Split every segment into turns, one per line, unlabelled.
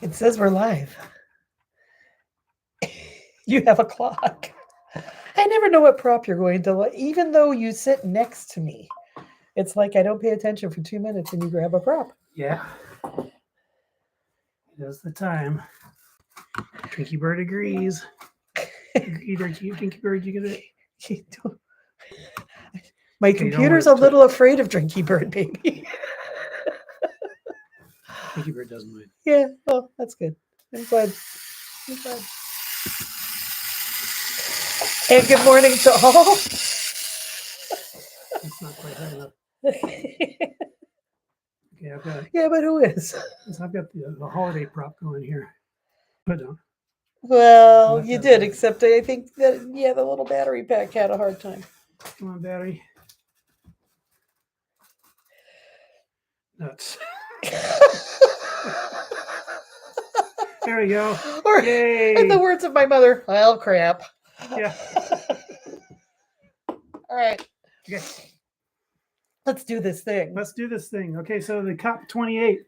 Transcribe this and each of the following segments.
It says we're live. You have a clock. I never know what prop you're going to even though you sit next to me. It's like I don't pay attention for 2 minutes and you grab a prop.
Yeah. That's the time. Drinky Bird agrees. Either Drinky Bird, you get it.
My computer's a little afraid of Drinky Bird, baby.
Drinky Bird doesn't mind.
Yeah, well, that's good. I'm glad. And good morning to all.
It's not quite high enough. Okay, I've got.
Yeah, but who is?
I've got the holiday prop going here. But
well, you did, except I think that the little battery pack had a hard time.
Come on, battery. Nuts. There we go.
Or,
yay!
in the words of my mother, well, crap.
Yeah.
All right.
Okay.
Let's do this thing.
Okay, so the COP28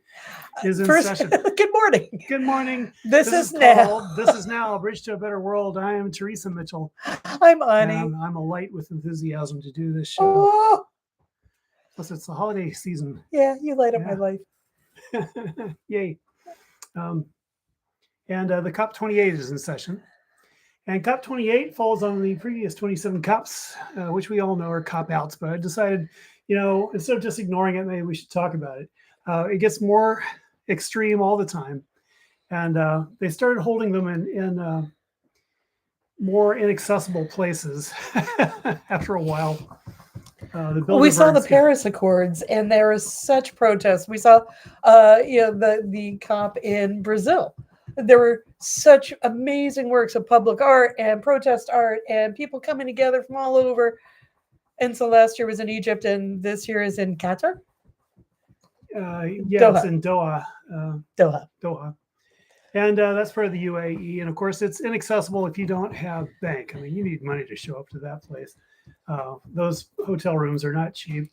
is in session.
Good morning.
Good morning.
This is now.
This is now A Bridge to a Better World. I am Teresa Mitchell.
I'm Ani.
I'm a light with enthusiasm to do this show.
Oh.
Plus, it's the holiday season.
Yeah, you light up my life.
Yay. And the COP28 is in session. And COP28 falls on the previous 27 COPs, which we all know are cop-outs. But I decided, instead of just ignoring it, maybe we should talk about it. It gets more extreme all the time. And they started holding them in more inaccessible places after a while.
We saw the Paris Accords, and there was such protest. We saw, the COP in Brazil. There were such amazing works of public art and protest art and people coming together from all over. And so last year was in Egypt, and this year is in Qatar.
It's in Doha.
Doha.
And that's part of the UAE. And of course, it's inaccessible if you don't have bank. I mean, you need money to show up to that place. Those hotel rooms are not cheap.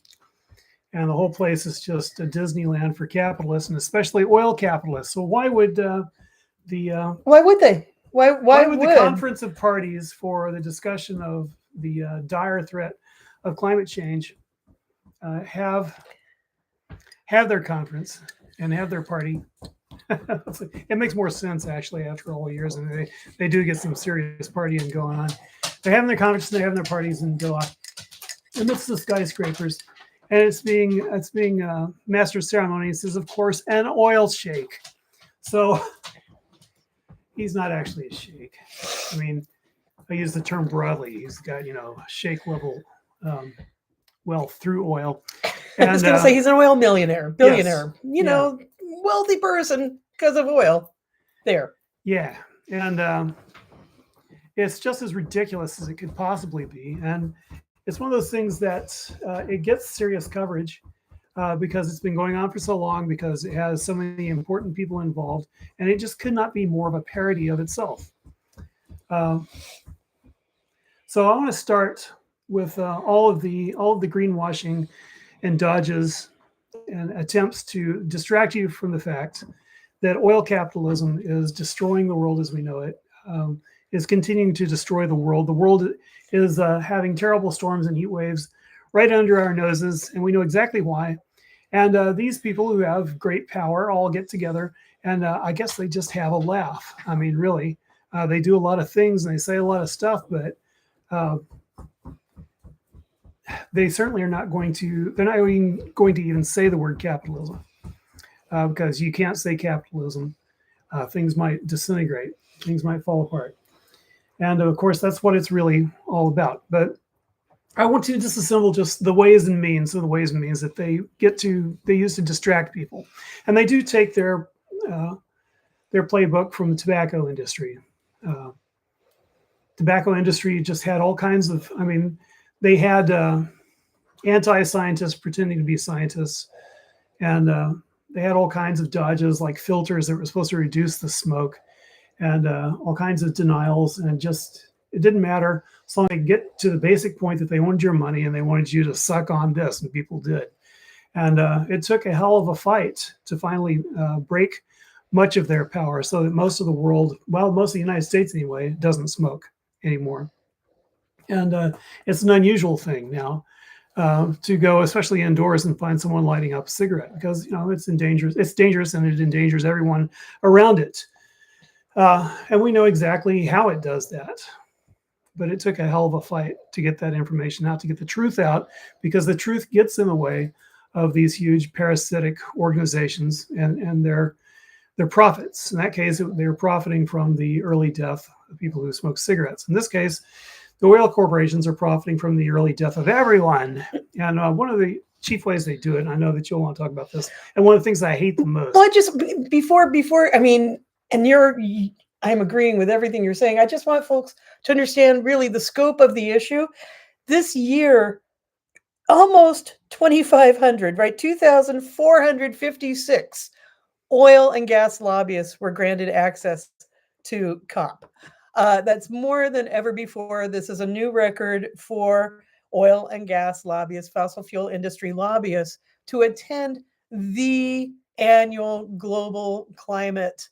And the whole place is just a Disneyland for capitalists, and especially oil capitalists. So why would
why would they? Why
would the Conference of Parties for the discussion of the dire threat of climate change have their conference and have their party? It makes more sense actually after all years, and they do get some serious partying going on. They're having their conference and they're having their parties in Doha amidst the skyscrapers, and it's being master of ceremonies is of course an oil sheikh. So he's not actually a sheikh. I mean, I use the term broadly. He's got sheikh level wealth through oil. And,
I was going to say he's an oil billionaire, yes. Wealthy person because of oil. There.
Yeah, and it's just as ridiculous as it could possibly be, and it's one of those things that it gets serious coverage because it's been going on for so long, because it has so many important people involved, and it just could not be more of a parody of itself. So I want to start with all of the greenwashing and dodges and attempts to distract you from the fact that oil capitalism is destroying the world as we know it, is continuing to destroy the world. The world is having terrible storms and heat waves right under our noses, and we know exactly why. And these people who have great power all get together, and I guess they just have a laugh. I mean, really, they do a lot of things and they say a lot of stuff, but they certainly are not going to, they're not even going to even say the word capitalism, because you can't say capitalism. Things might disintegrate, things might fall apart. And of course, that's what it's really all about. But I want to disassemble just the ways and means of the ways and means that they use to distract people. And they do take their playbook from the tobacco industry. Tobacco industry just had all kinds of, they had anti-scientists pretending to be scientists. And they had all kinds of dodges like filters that were supposed to reduce the smoke, and all kinds of denials. And just, it didn't matter. So they get to the basic point that they wanted your money and they wanted you to suck on this, and people did. And it took a hell of a fight to finally break much of their power, so that most of the world, well, most of the United States anyway, doesn't smoke anymore. And it's an unusual thing now to go, especially indoors, and find someone lighting up a cigarette, because it's dangerous. It's dangerous, and it endangers everyone around it. And we know exactly how it does that. But it took a hell of a fight to get that information out, to get the truth out, because the truth gets in the way of these huge parasitic organizations and their profits. In that case, they're profiting from the early death of people who smoke cigarettes. In this case, the oil corporations are profiting from the early death of everyone. And one of the chief ways they do it, and I know that you'll want to talk about this, and one of the things I hate the most.
Well, just before, I mean, and I'm agreeing with everything you're saying. I just want folks to understand really the scope of the issue. This year, almost 2,500, right? 2,456 oil and gas lobbyists were granted access to COP. That's more than ever before. This is a new record for oil and gas lobbyists, fossil fuel industry lobbyists, to attend the annual global climate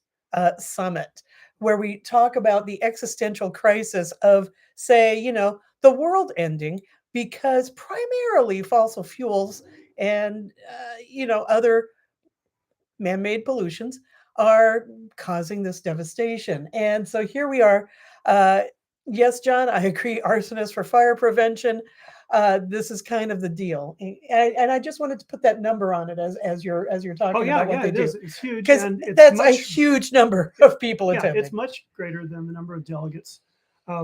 summit, where we talk about the existential crisis of, say, the world ending because primarily fossil fuels and other man-made pollutions are causing this devastation. And so here we are. Yes, John, I agree. Arsonists for fire prevention. This is kind of the deal, and I just wanted to put that number on it as you're talking about what they do.
It's huge,
because that's a huge number of people attending.
It's much greater than the number of delegates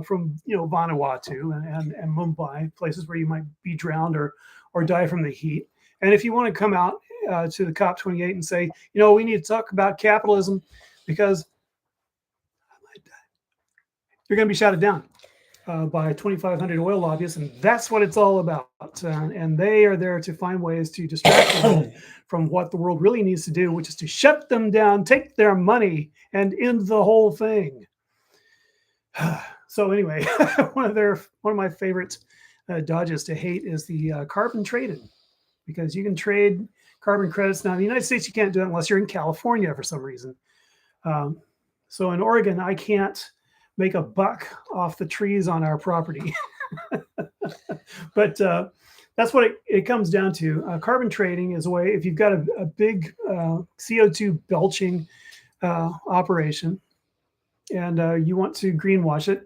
from Vanuatu and Mumbai, places where you might be drowned or die from the heat. And if you want to come out to the COP28 and say, we need to talk about capitalism because you're going to be shouted down by 2,500 oil lobbyists, and that's what it's all about. And they are there to find ways to distract them from what the world really needs to do, which is to shut them down, take their money, and end the whole thing. So anyway, one of my favorite dodges to hate is the carbon trading, because you can trade carbon credits. Now, in the United States, you can't do it unless you're in California for some reason. So in Oregon, I can't make a buck off the trees on our property. But that's what it comes down to. Carbon trading is a way, if you've got a big CO2 belching operation and you want to greenwash it,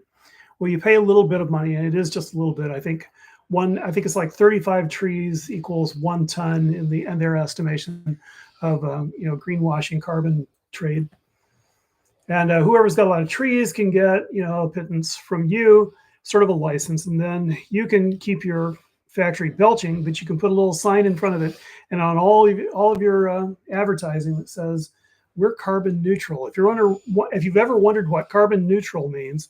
well, you pay a little bit of money, and it is just a little bit. I think it's like 35 trees equals 1 ton in their estimation of greenwashing carbon trade. And whoever's got a lot of trees can get a pittance from you, sort of a license, and then you can keep your factory belching, but you can put a little sign in front of it, and on all of your advertising that says we're carbon neutral. If you've ever wondered what carbon neutral means,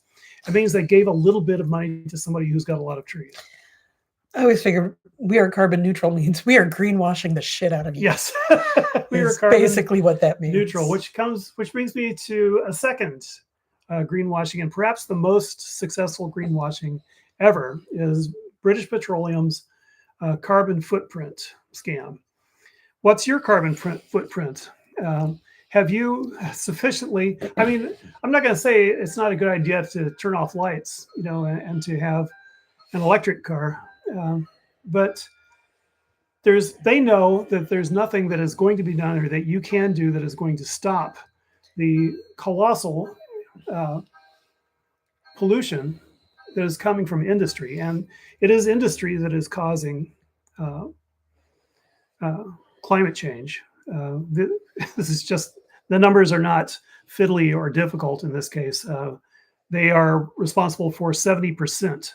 it means they gave a little bit of money to somebody who's got a lot of trees.
I always figure we are carbon neutral means we are greenwashing the shit out of you.
Yes,
we are basically what that means.
Neutral, which brings me to a second greenwashing, and perhaps the most successful greenwashing ever, is British Petroleum's carbon footprint scam. What's your carbon footprint? Have you sufficiently? I mean, I'm not going to say it's not a good idea to turn off lights, and to have an electric car. But they know that there's nothing that is going to be done or that you can do that is going to stop the colossal pollution that is coming from industry. And it is industry that is causing climate change. This is just, the numbers are not fiddly or difficult in this case. They are responsible for 70%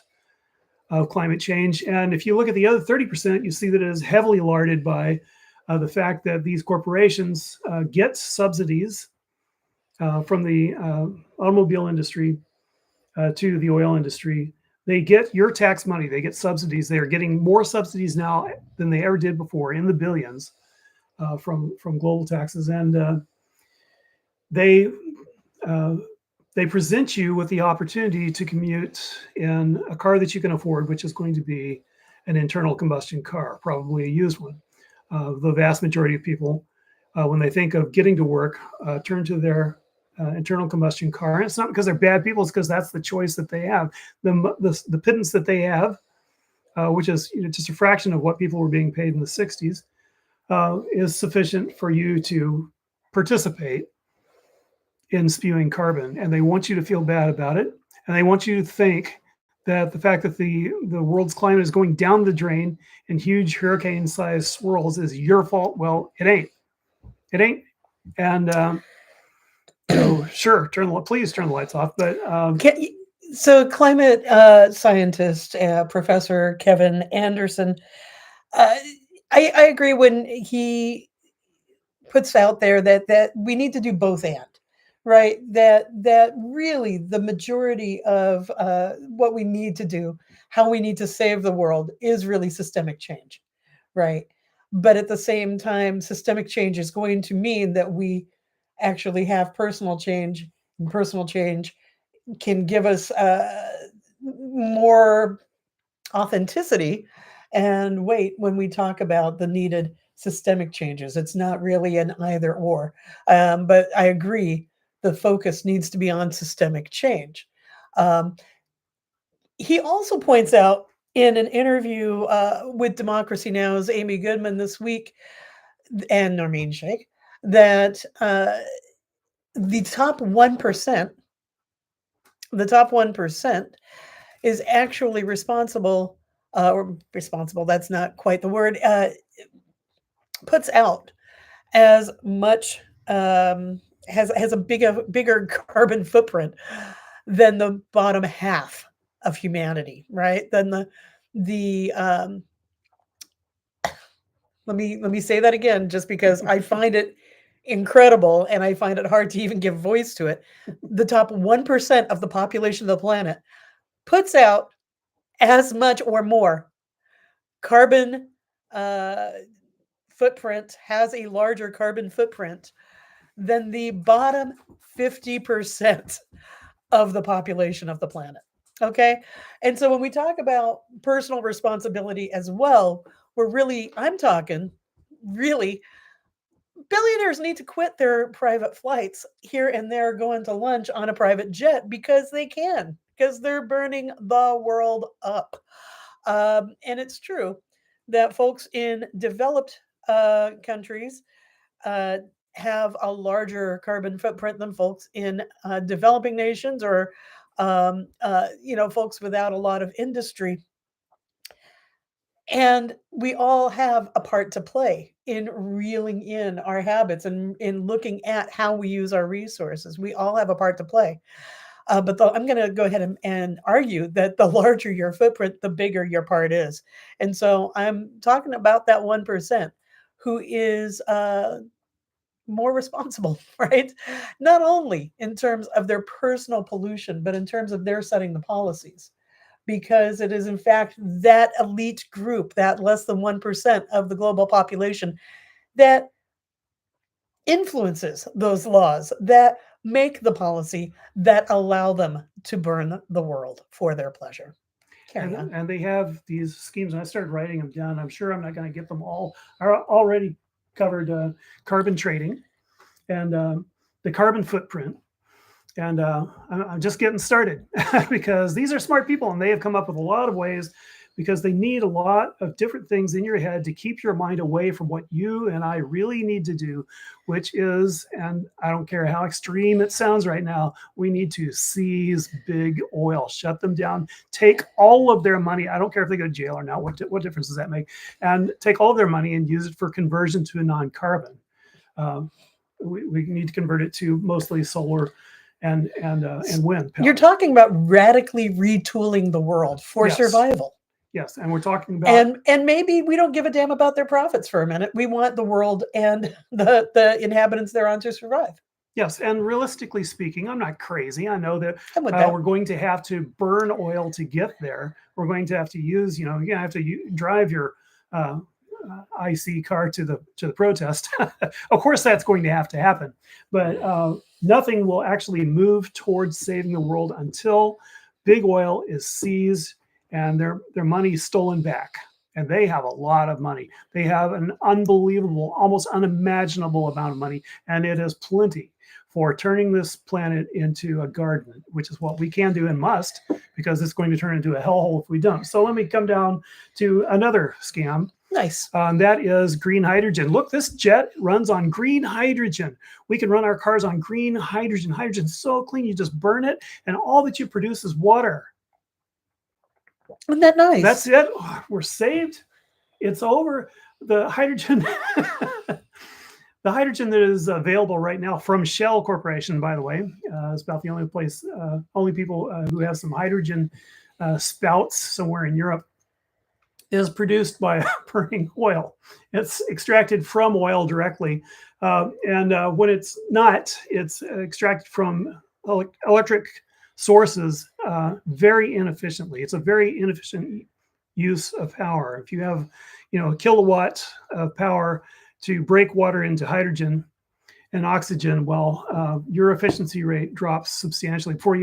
of climate change. And if you look at the other 30%, you see that it is heavily larded by the fact that these corporations get subsidies from the automobile industry to the oil industry. They get your tax money. They get subsidies. They are getting more subsidies now than they ever did before, in the billions, from global taxes. And they present you with the opportunity to commute in a car that you can afford, which is going to be an internal combustion car, probably a used one. The vast majority of people when they think of getting to work, turn to their internal combustion car. And it's not because they're bad people; it's because that's the choice that they have. The pittance that they have, which is just a fraction of what people were being paid in the '60s, is sufficient for you to participate in spewing carbon. And they want you to feel bad about it, and they want you to think that the fact that the world's climate is going down the drain in huge hurricane-sized swirls is your fault. Well, it ain't. It ain't. And so, sure, please turn the lights off. But
so, climate scientist Professor Kevin Anderson, I agree when he puts out there that we need to do both and. Right, that really the majority of what we need to do, how we need to save the world, is really systemic change, right? But at the same time, systemic change is going to mean that we actually have personal change, and personal change can give us more authenticity and weight when we talk about the needed systemic changes. It's not really an either or, but I agree the focus needs to be on systemic change. Um, he also points out in an interview with Democracy Now!'s Amy Goodman this week and Noreen Sheikh that the top 1%, is actually responsible, that's not quite the word, puts out as much has a bigger carbon footprint than the bottom half of humanity, right? Than the let me say that again, just because I find it incredible and I find it hard to even give voice to it. The top 1% of the population of the planet puts out as much or more carbon footprint, has a larger carbon footprint than the bottom 50% of the population of the planet. Okay. And so when we talk about personal responsibility as well, I'm talking really, billionaires need to quit their private flights here and there, going to lunch on a private jet because they can, because they're burning the world up. And it's true that folks in developed countries have a larger carbon footprint than folks in developing nations, or folks without a lot of industry. And we all have a part to play in reeling in our habits and in looking at how we use our resources. We all have a part to play. But I'm going to go ahead and argue that the larger your footprint, the bigger your part is. And so I'm talking about that 1% who is more responsible, right? Not only in terms of their personal pollution, but in terms of their setting the policies. Because it is, in fact, that elite group, that less than 1% of the global population, that influences those laws, that make the policy, that allow them to burn the world for their pleasure.
And they have these schemes, and I started writing them down. I'm sure I'm not going to get them all. I already covered carbon trading and the carbon footprint. And I'm just getting started because these are smart people, and they have come up with a lot of ways, because they need a lot of different things in your head to keep your mind away from what you and I really need to do, which is, and I don't care how extreme it sounds right now, we need to seize big oil, shut them down, take all of their money. I don't care if they go to jail or not. What difference does that make? And take all of their money and use it for conversion to a non-carbon. We need to convert it to mostly solar and wind power.
You're talking about radically retooling the world for survival.
Yes, and we're talking about
and maybe we don't give a damn about their profits for a minute. We want the world and the inhabitants thereon to survive.
Yes, and realistically speaking, I'm not crazy. I know that we're going to have to burn oil to get there. We're going to have to use, you're going to have to drive your IC car to the protest. Of course, that's going to have to happen, but nothing will actually move towards saving the world until big oil is seized and their money stolen back. and they have a lot of money. They have an unbelievable, almost unimaginable amount of money, and it is plenty for turning this planet into a garden, which is what we can do and must, because it's going to turn into a hellhole if we don't. So let me come down to another scam.
Nice.
That is green hydrogen. Look, this jet runs on green hydrogen. We can run our cars on green hydrogen. Hydrogen's so clean, you just burn it, and all that you produce is water.
Isn't that nice?
That's it. Oh, we're saved. It's over. The hydrogen, the hydrogen that is available right now from Shell Corporation, by the way, is about the only people who have some hydrogen spouts somewhere in Europe, is produced by burning oil. It's extracted from oil directly. And when it's not, it's extracted from electric sources very inefficiently. It's a very inefficient use of power. If you have, a kilowatt of power to break water into hydrogen and oxygen, well, your efficiency rate drops substantially. Before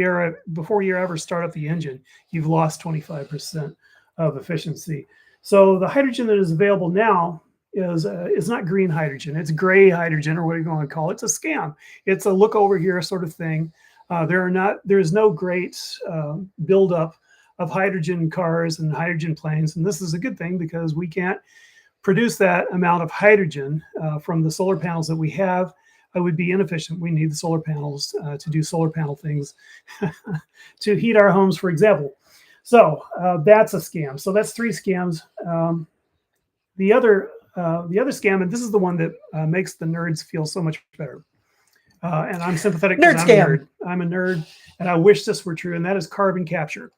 you ever start up the engine, you've lost 25% of efficiency. So the hydrogen that is available now is not green hydrogen. It's gray hydrogen, or what you want to call it. It's a scam. It's a look over here sort of thing. There is no great buildup of hydrogen cars and hydrogen planes, and this is a good thing because we can't produce that amount of hydrogen from the solar panels that we have. It would be inefficient. We need the solar panels to do solar panel things to heat our homes, for example. So that's a scam. So that's 3 scams. The other scam, and this is the one that makes the nerds feel so much better. And I'm sympathetic because I'm a nerd. I'm a nerd, and I wish this were true, and that is carbon capture.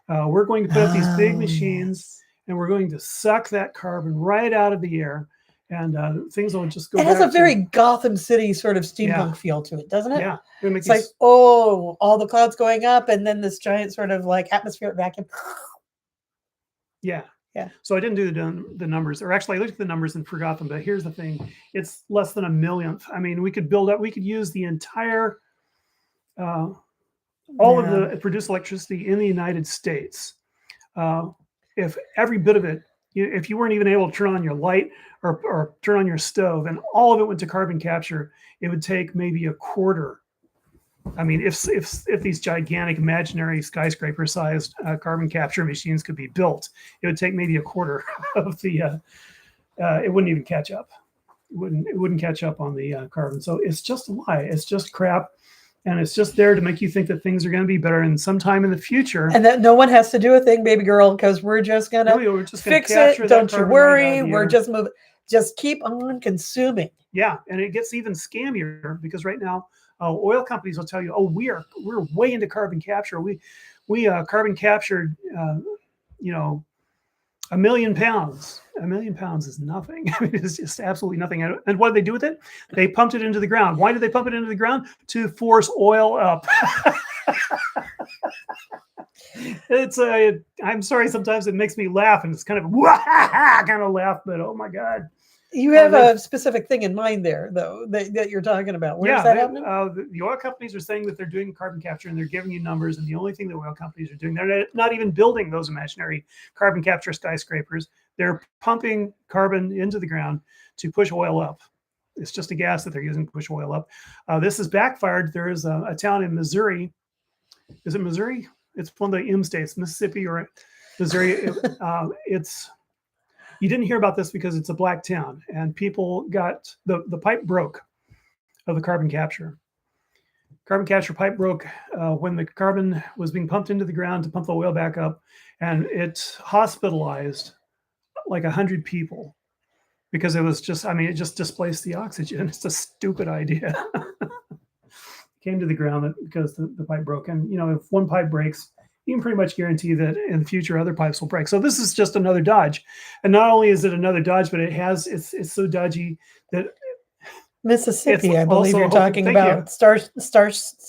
We're going to put up these big machines, and we're going to suck that carbon right out of the air, and things will just go back.
It has a very Gotham City sort of steampunk feel to it, doesn't it?
Yeah.
It's like, all the clouds going up, and then this giant sort of like atmospheric vacuum.
Yeah.
Yeah.
So I didn't do the numbers, or actually I looked at the numbers and forgot them. But here's the thing: it's less than a millionth. I mean, we could use the entire, of the produced electricity in the United States. If every bit of it, if you weren't even able to turn on your light or turn on your stove, and all of it went to carbon capture, it would take maybe a quarter. I mean, if these gigantic imaginary skyscraper-sized carbon capture machines could be built, it would take maybe a quarter of the. It wouldn't even catch up. It wouldn't catch up on the carbon. So it's just a lie. It's just crap, and it's just there to make you think that things are going to be better in sometime in the future.
And that no one has to do a thing, baby girl, because we're just gonna fix it. Don't you worry. We're just moving. Just keep on consuming.
Yeah, and it gets even scammier because right now. Oil companies will tell you, we're way into carbon capture. We carbon captured, 1 million pounds. 1 million pounds is nothing. I mean, it's just absolutely nothing. And what did they do with it? They pumped it into the ground. Why did they pump it into the ground? To force oil up. I'm sorry, sometimes it makes me laugh, and it's kind of kind of laugh, but oh my God.
You have a specific thing in mind there, though, that you're talking about. Where's that happening?
The oil companies are saying that they're doing carbon capture, and they're giving you numbers. And the only thing the oil companies are doing, they're not even building those imaginary carbon capture skyscrapers. They're pumping carbon into the ground to push oil up. It's just a gas that they're using to push oil up. This has backfired. There is a town in Missouri. Is it Missouri? It's one of the M states, Mississippi or Missouri. You didn't hear about this because it's a black town, and people got the pipe broke of the carbon capture. Carbon capture pipe broke when the carbon was being pumped into the ground to pump the oil back up, and it hospitalized like 100 people because it just displaced the oxygen. It's a stupid idea. Came to the ground because the pipe broke, and if one pipe breaks, you can pretty much guarantee that in the future other pipes will break. So this is just another dodge, and not only is it another dodge, but it's so dodgy that
Mississippi, I believe you're talking about. Satartia.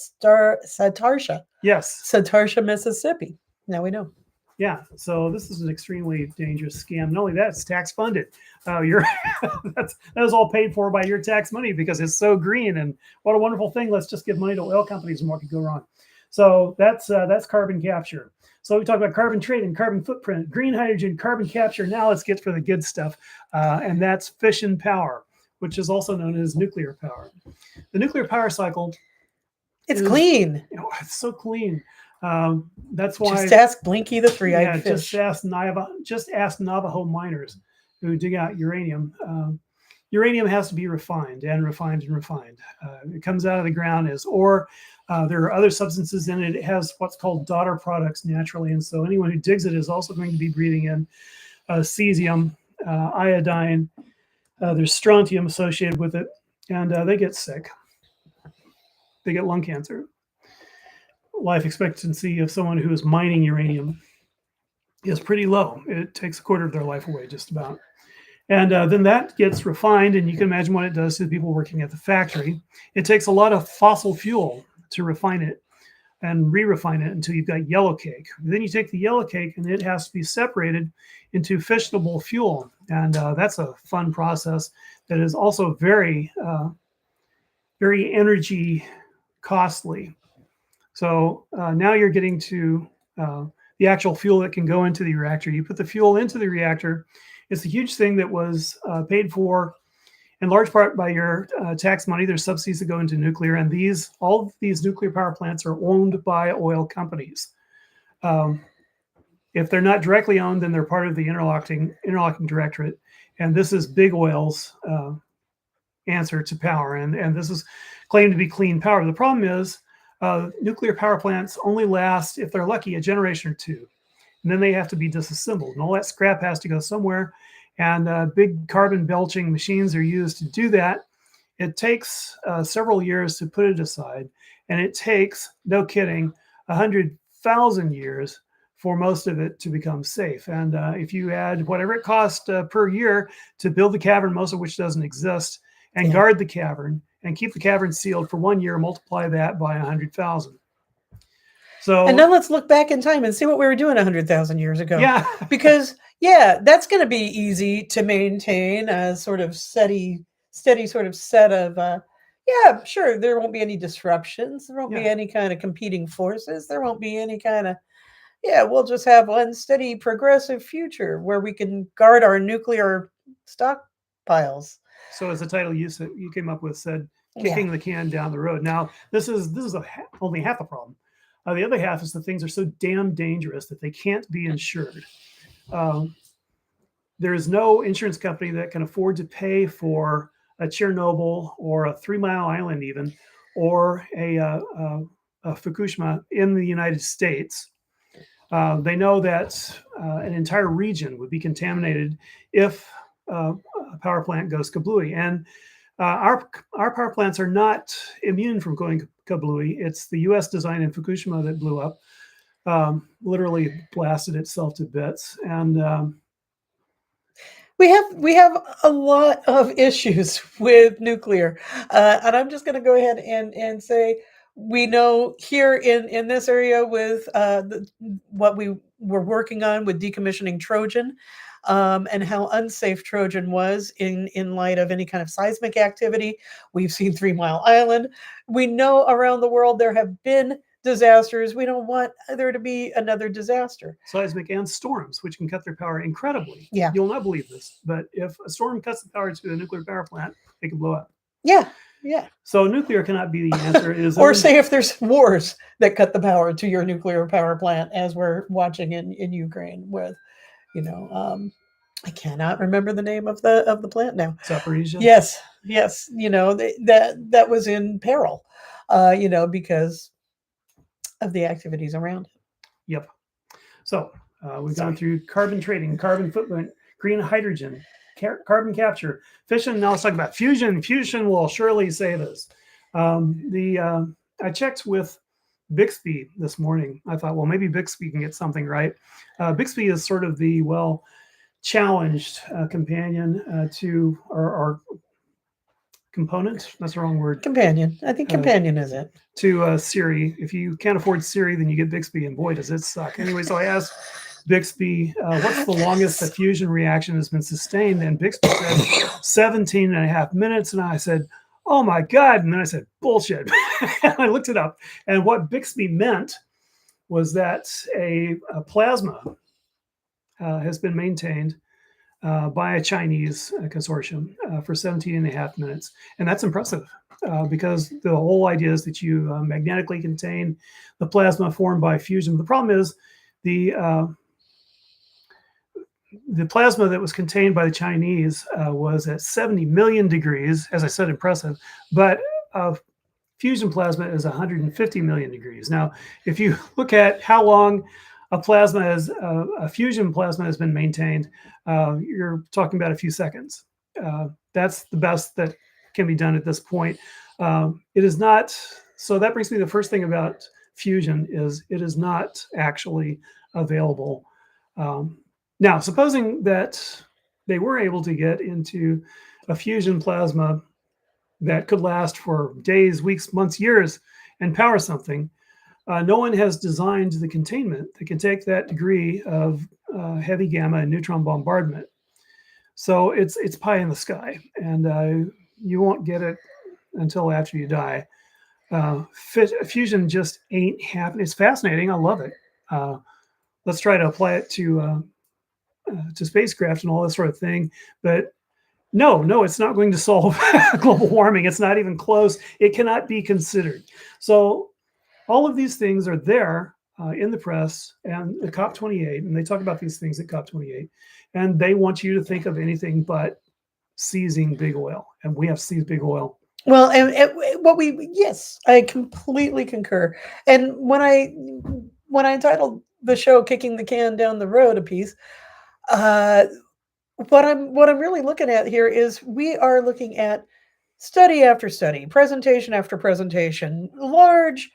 Yes,
Satartia, Mississippi. Now we know.
Yeah, so this is an extremely dangerous scam. Not only that, it's tax funded. That was all paid for by your tax money because it's so green, and what a wonderful thing. Let's just give money to oil companies, and what could go wrong? So that's carbon capture. So we talked about carbon trading, carbon footprint, green hydrogen, carbon capture. Now let's get for the good stuff, and that's fission power, which is also known as nuclear power. The nuclear power cycle.
It's clean.
It's so clean. That's why.
Just ask Blinky the three-eyed fish.
Just ask Navajo miners who dig out uranium. Uranium has to be refined and refined and refined. It comes out of the ground as ore. There are other substances in it. It has what's called daughter products naturally. And so anyone who digs it is also going to be breathing in cesium, iodine. There's strontium associated with it. And they get sick. They get lung cancer. Life expectancy of someone who is mining uranium is pretty low. It takes a quarter of their life away, just about. And then that gets refined, and you can imagine what it does to the people working at the factory. It takes a lot of fossil fuel to refine it and re-refine it until you've got yellow cake. Then you take the yellow cake, and it has to be separated into fissionable fuel. And that's a fun process that is also very, very energy costly. So now you're getting to the actual fuel that can go into the reactor. You put the fuel into the reactor. It's a huge thing that was paid for in large part by your tax money. There's subsidies that go into nuclear, and all of these nuclear power plants are owned by oil companies. If they're not directly owned, then they're part of the interlocking directorate. And this is big oil's answer to power. And this is claimed to be clean power. The problem is nuclear power plants only last, if they're lucky, a generation or two. And then they have to be disassembled. And all that scrap has to go somewhere. And big carbon belching machines are used to do that. It takes several years to put it aside. And it takes, no kidding, 100,000 years for most of it to become safe. And if you add whatever it costs per year to build the cavern, most of which doesn't exist, and guard the cavern and keep the cavern sealed for 1 year, multiply that by 100,000. So,
and now let's look back in time and see what we were doing 100,000 years ago.
Yeah.
Because, yeah, that's going to be easy to maintain a sort of steady sort of set of, yeah, sure, there won't be any disruptions. There won't be any kind of competing forces. There won't be any kind of, we'll just have one steady progressive future where we can guard our nuclear stockpiles.
So as the title you came up with said, kicking the can down the road. Now, this is only half the problem. The other half is that things are so damn dangerous that they can't be insured. There is no insurance company that can afford to pay for a Chernobyl or a 3 Mile Island even, or a Fukushima in the United States. They know that an entire region would be contaminated if a power plant goes kablooey. And our power plants are not immune from going kablooey. It's the U.S. design in Fukushima that blew up, literally blasted itself to bits. And
we have a lot of issues with nuclear, and I'm just going to go ahead and say we know here in this area with what we were working on with decommissioning Trojan. And how unsafe Trojan was in light of any kind of seismic activity. We've seen 3 Mile Island. We know around the world there have been disasters. We don't want there to be another disaster.
Seismic and storms, which can cut their power incredibly.
Yeah.
You'll not believe this, but if a storm cuts the power to a nuclear power plant, it can blow up.
Yeah. Yeah.
So nuclear cannot be the answer.
Or say if there's wars that cut the power to your nuclear power plant, as we're watching in Ukraine with, I cannot remember the name of the plant now.
Zaporizhia.
Yes. That was in peril, because of the activities around it.
Yep. So we've gone through carbon trading, carbon footprint, green hydrogen, carbon capture, fission. Now let's talk about fusion. Fusion will surely save us. I checked with Bixby this morning. I thought, well, maybe Bixby can get something right. Bixby is sort of the challenged companion to our component. That's the wrong word.
Companion. I think companion is it.
To Siri. If you can't afford Siri, then you get Bixby, and boy, does it suck. Anyway, so I asked Bixby, what's the longest a fusion reaction has been sustained? And Bixby said 17 and a half minutes. And I said, oh my God. And then I said, bullshit. And I looked it up. And what Bixby meant was that a plasma has been maintained by a Chinese consortium for 17 and a half minutes. And that's impressive because the whole idea is that you magnetically contain the plasma formed by fusion. The problem is the plasma that was contained by the Chinese was at 70 million degrees, as I said, impressive, but fusion plasma is 150 million degrees. Now, if you look at how long a fusion plasma has been maintained, you're talking about a few seconds. That's the best that can be done at this point. It is not, so that brings me to the first thing about fusion is it is not actually available. Now, supposing that they were able to get into a fusion plasma that could last for days, weeks, months, years, and power something, no one has designed the containment that can take that degree of heavy gamma and neutron bombardment. So it's pie in the sky, and you won't get it until after you die. Fusion just ain't happening. It's fascinating. I love it. Let's try to apply it to spacecraft and all this sort of thing. But no, it's not going to solve global warming. It's not even close. It cannot be considered. So all of these things are there in the press and at COP28, and they talk about these things at COP28, and they want you to think of anything but seizing big oil, and we have seized big oil.
Well, and yes, I completely concur. And when I titled the show "Kicking the Can Down the Road" a piece, what I'm really looking at here is we are looking at study after study, presentation after presentation, large,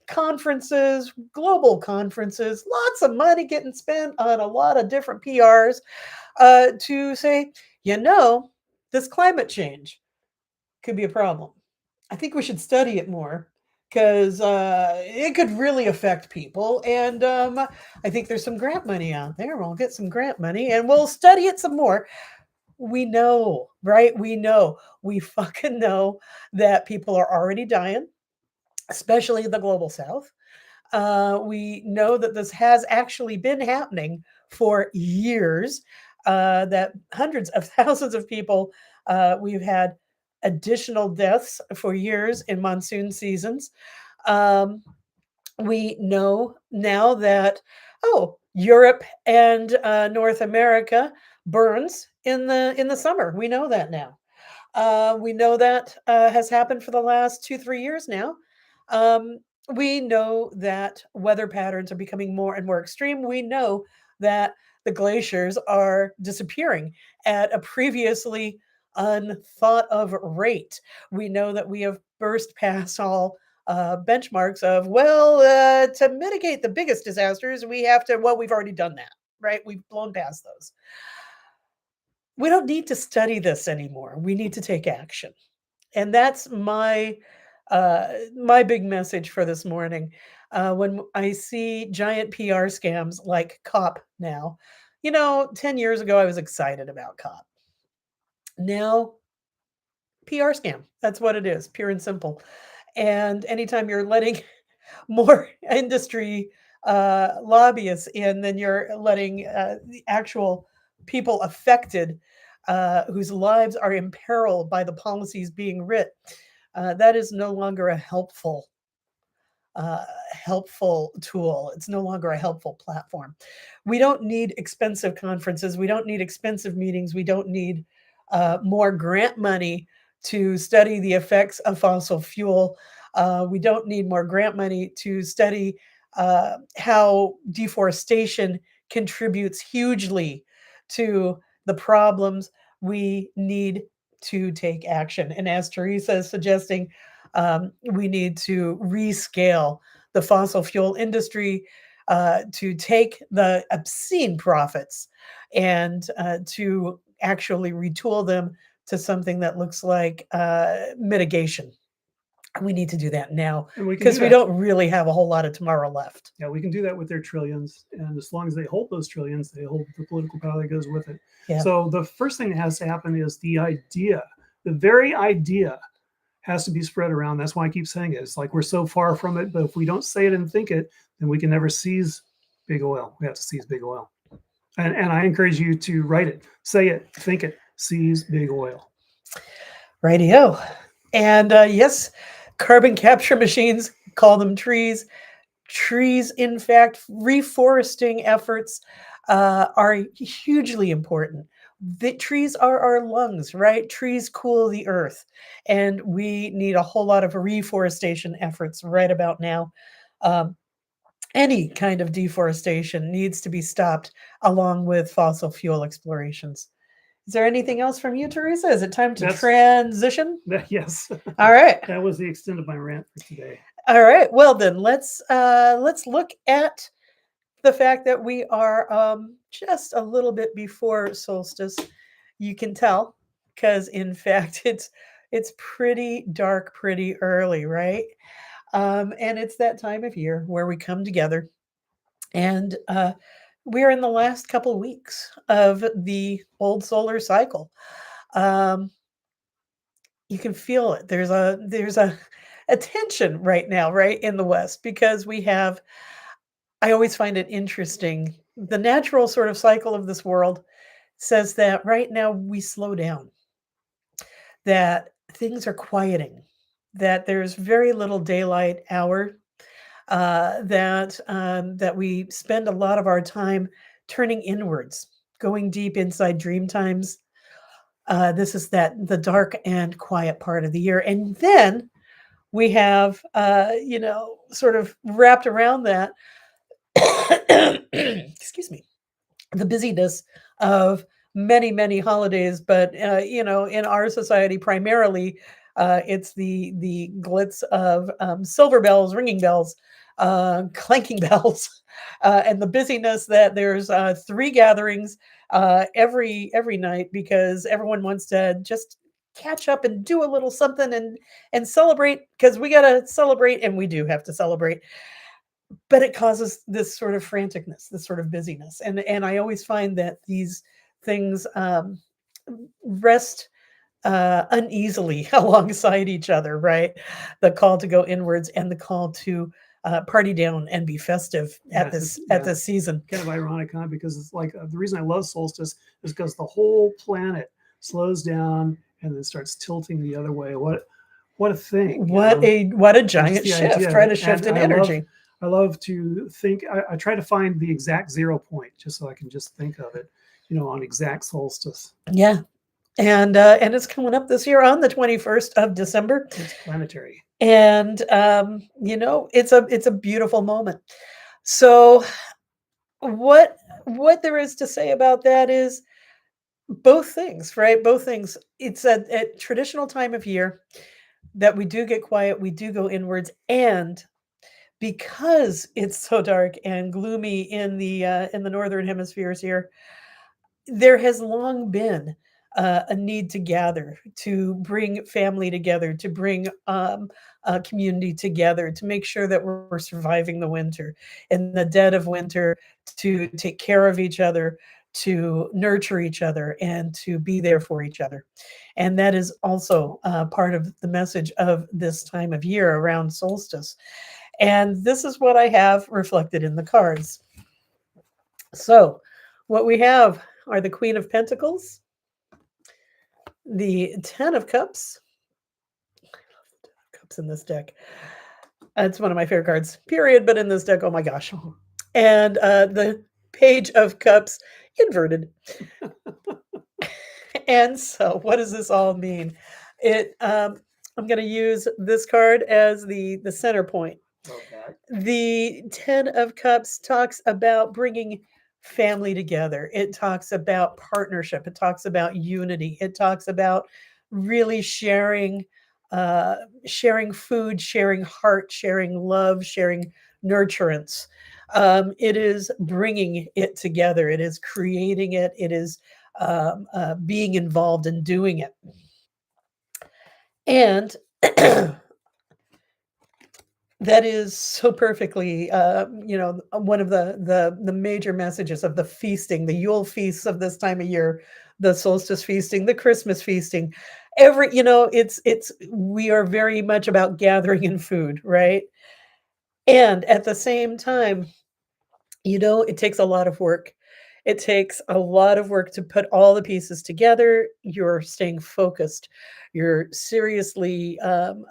conferences, global conferences, lots of money getting spent on a lot of different PRs to say, this climate change could be a problem. I think we should study it more because it could really affect people. And I think there's some grant money out there. We'll get some grant money and we'll study it some more. We know, right? We fucking know that people are already dying, especially in the global south. We know that this has actually been happening for years, that hundreds of thousands of people, we've had additional deaths for years in monsoon seasons. Um, we know now that, Europe and North America burns in the summer. We know that now. We know that has happened for the last 2-3 years now. Um, we know that weather patterns are becoming more and more extreme. We know that the glaciers are disappearing at a previously unthought of rate. We know that we have burst past all benchmarks of, to mitigate the biggest disasters, we have to, we've already done that, right? We've blown past those. We don't need to study this anymore. We need to take action. And that's my big message for this morning. When I see giant PR scams like COP now, 10 years ago, I was excited about COP. Now, PR scam. That's what it is, pure and simple. And anytime you're letting more industry lobbyists in than you're letting the actual people affected whose lives are imperiled by the policies being writ, that is no longer a helpful tool. It's no longer a helpful platform. We don't need expensive conferences. We don't need expensive meetings. We don't need more grant money to study the effects of fossil fuel. We don't need more grant money to study how deforestation contributes hugely to the problems. We need to take action. And as Teresa is suggesting, we need to rescale the fossil fuel industry to take the obscene profits and to actually retool them to something that looks like mitigation. We need to do that now because we don't really have a whole lot of tomorrow left.
Yeah, we can do that with their trillions. And as long as they hold those trillions, they hold the political power that goes with it. Yeah. So the first thing that has to happen is the idea The very idea has to be spread around. That's why I keep saying it. It's like we're so far from it, but if we don't say it and think it, then we can never seize big oil. We have to seize big oil. And I encourage you to write it, say it, think it, seize big oil.
Radio. And yes, carbon capture machines, call them trees. Trees, in fact, reforesting efforts are hugely important. The trees are our lungs, right? Trees cool the earth, and we need a whole lot of reforestation efforts right about now. Um, any kind of deforestation needs to be stopped along with fossil fuel explorations. Is there anything else from you, Teresa? Is it time to transition?
Yes.
All right.
That was the extent of my rant for today.
All right. Well, then let's look at the fact that we are just a little bit before solstice. You can tell because, in fact, it's pretty dark, pretty early, right? And it's that time of year where we come together, and we're in the last couple weeks of the old solar cycle. Um, you can feel it. There's a tension right now, right in the West, because we have. I always find it interesting. The natural sort of cycle of this world says that right now we slow down, that things are quieting, that there's very little daylight hour, that we spend a lot of our time turning inwards, going deep inside dream times. This is that the dark and quiet part of the year, and then we have, sort of wrapped around that. Excuse me, the busyness of many, many holidays, but in our society, primarily, it's the glitz of silver bells, ringing bells, clanking bells, and the busyness that there's three gatherings every night because everyone wants to just catch up and do a little something and celebrate because we got to celebrate and we do have to celebrate, but it causes this sort of franticness, this sort of busyness, and I always find that these things rest uneasily alongside each other, right? The call to go inwards and the call to party down and be festive at this season.
Kind of ironic, huh? Because it's like the reason I love solstice is because the whole planet slows down and then starts tilting the other way. What a thing!
What a giant shift!
Idea.
Try to shift in energy.
I love to think. I try to find the exact 0 point, just so I can just think of it, on exact solstice.
Yeah, and it's coming up this year on the 21st of December.
It's planetary,
and it's a beautiful moment. So, what there is to say about that is both things, right? Both things. It's a traditional time of year that we do get quiet, we do go inwards, and because it's so dark and gloomy in the northern hemispheres here, there has long been a need to gather, to bring family together, to bring a community together, to make sure that we're surviving the winter, in the dead of winter, to take care of each other, to nurture each other, and to be there for each other. And that is also part of the message of this time of year around solstice. And this is what I have reflected in the cards. So, what we have are the Queen of Pentacles, the Ten of Cups. I love the Ten of Cups in this deck. It's one of my favorite cards, period. But in this deck, oh my gosh. And the Page of Cups inverted. And so, what does this all mean? I'm going to use this card as the center point.
Okay.
The Ten of Cups talks about bringing family together. It talks about partnership. It talks about unity. It talks about really sharing food, sharing heart, sharing love, sharing nurturance. It is bringing it together. It is creating it. It is being involved in doing it. And That is so perfectly, one of the major messages of the feasting, the Yule feasts of this time of year, the solstice feasting, the Christmas feasting. It's we are very much about gathering in food, right? And at the same time, it takes a lot of work. It takes a lot of work to put all the pieces together. You're staying focused. You're seriously um,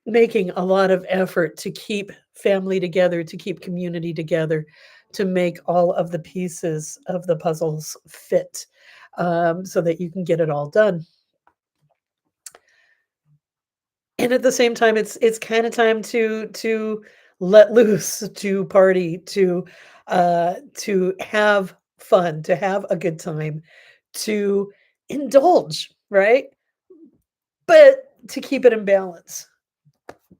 making a lot of effort to keep family together, to keep community together, to make all of the pieces of the puzzles fit, so that you can get it all done. And at the same time, it's kind of time to let loose, to party, to have fun, to have a good time, to indulge, right? But to keep it in balance.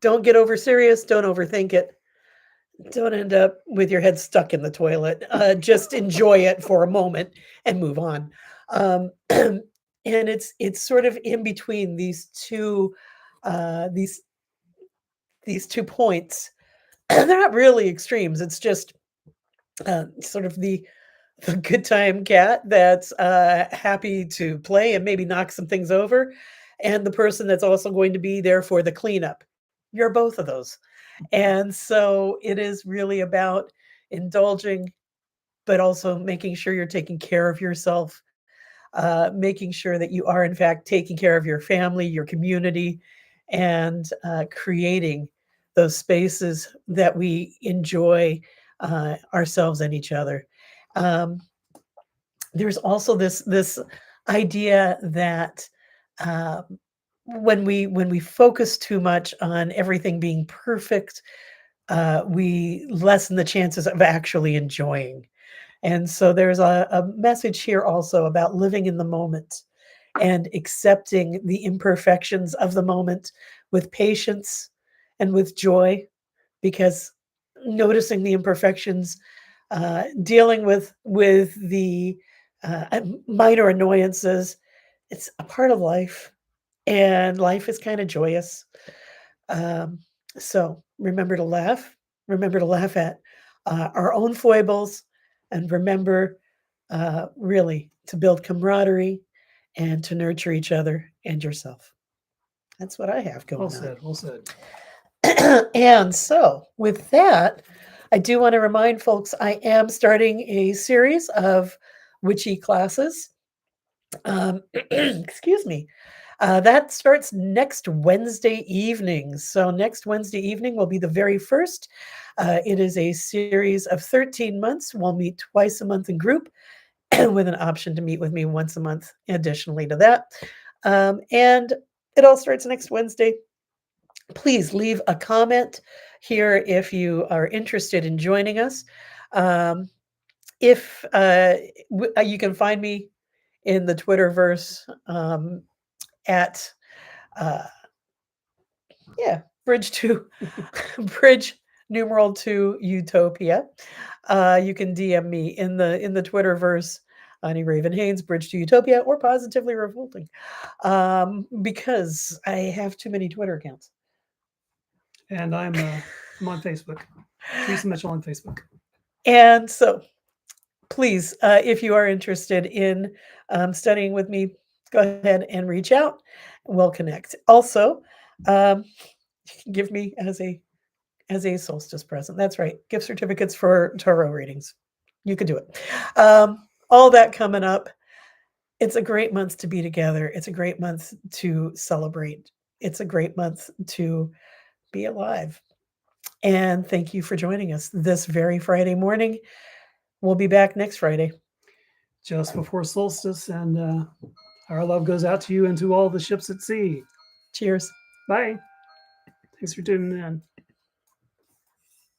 Don't get over serious. Don't overthink it. Don't end up with your head stuck in the toilet. Just enjoy it for a moment and move on. And it's sort of in between these two uh, these these 2 points. They're not really extremes. It's just sort of the good time cat that's happy to play and maybe knock some things over, and the person that's also going to be there for the cleanup. You're both of those. And so it is really about indulging, but also making sure you're taking care of yourself, making sure that you are, in fact, taking care of your family, your community, and creating those spaces that we enjoy ourselves and each other. Um, there's also this idea that um, when we focus too much on everything being perfect, we lessen the chances of actually enjoying. And so there's a message here also about living in the moment and accepting the imperfections of the moment with patience and with joy, because noticing the imperfections, dealing with the minor annoyances, it's a part of life, and life is kind of joyous. Um, so remember to laugh at our own foibles, and remember really to build camaraderie and to nurture each other and yourself. That's what I have
Well
going on.
said. Well said.
And so, with that, I do want to remind folks I am starting a series of witchy classes. Excuse me. That starts next Wednesday evening. So, next Wednesday evening will be the very first. It is a series of 13 months. We'll meet twice a month in group with an option to meet with me once a month, additionally to that. And it all starts next Wednesday. Please leave a comment here if you are interested in joining us. Um, if you can find me in the Twitterverse at uh, yeah, bridge to bridge numeral to utopia. You can DM me in the Twitterverse, Ani Raven Haynes, Bridge to Utopia, or Positively Revolting, because I have too many Twitter accounts.
And I'm on Facebook. Teresa Mitchell on Facebook.
And so, please, if you are interested in studying with me, go ahead and reach out. We'll connect. Also, you can give me as a solstice present. That's right, gift certificates for tarot readings. You could do it. All that coming up. It's a great month to be together. It's a great month to celebrate. It's a great month to be alive. And thank you for joining us this very Friday morning. We'll be back next Friday.
Just before solstice, and our love goes out to you and to all the ships at sea.
Cheers.
Bye. Thanks for tuning in.